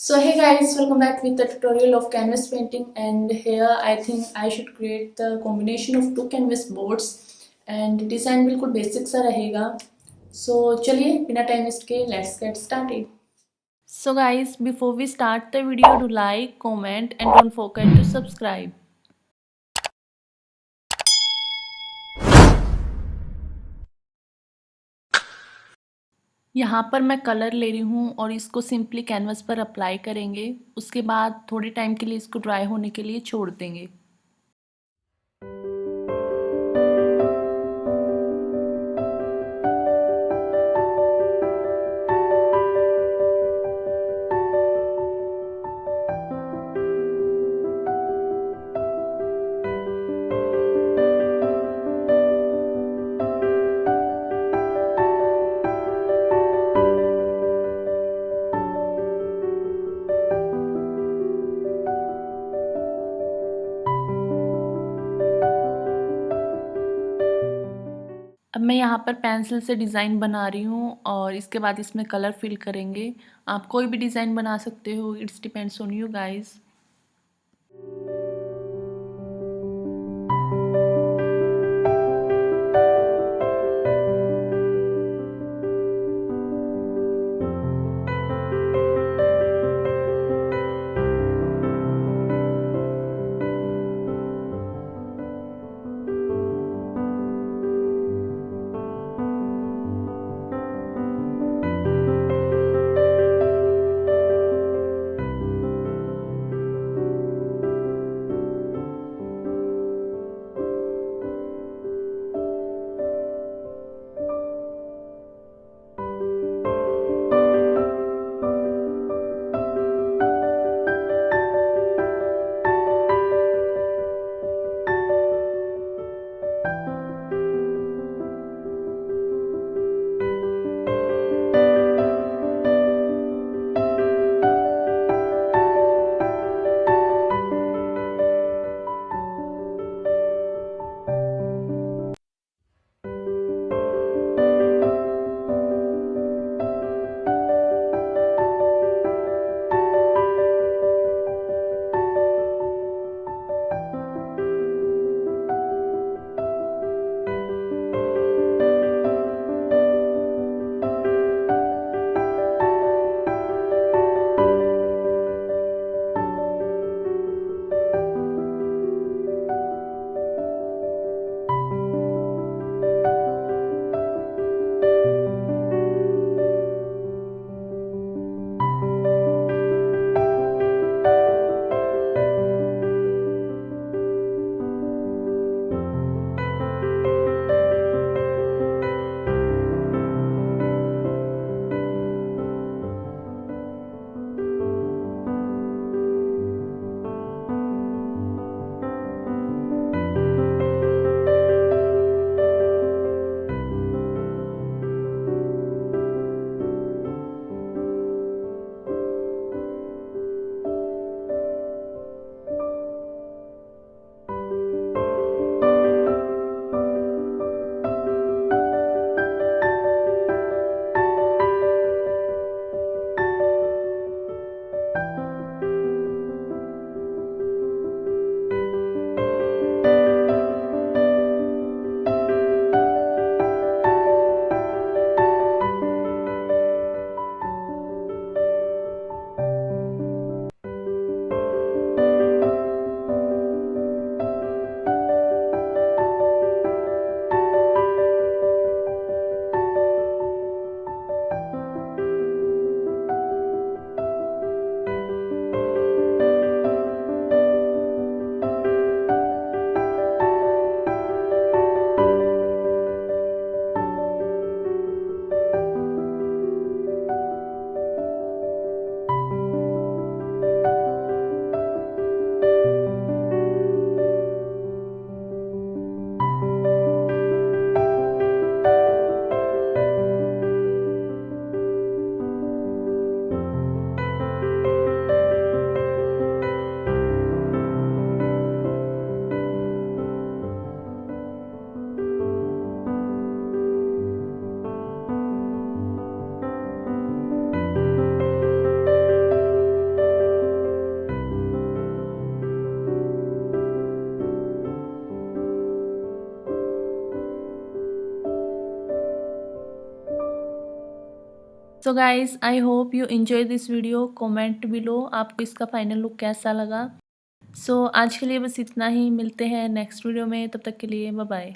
So hey guys, welcome back with the tutorial of canvas painting, and here I think I should create the combination of two canvas boards and design बिल्कुल basic सा रहेगा. So चलिए बिना time waste के let's get started. So guys, before we start the video, do like, comment and don't forget to subscribe. यहाँ पर मैं colour ले रही हूँ और इसको सिंपली कैनवस पर अप्लाई करेंगे. उसके बाद थोड़े टाइम के लिए इसको ड्राई होने के लिए छोड़ देंगे. अब मैं यहाँ पर पेंसिल से डिज़ाइन बना रही हूँ और इसके बाद इसमें कलर फिल करेंगे. आप कोई भी डिज़ाइन बना सकते हो, it's depends on you guys. So guys I hope you enjoy this video. Comment below आपको इसका फाइनल लुक कैसा लगा। सो आज के लिए बस इतना ही, मिलते हैं नेक्स्ट वीडियो में, तब तक के लिए बाय बाय।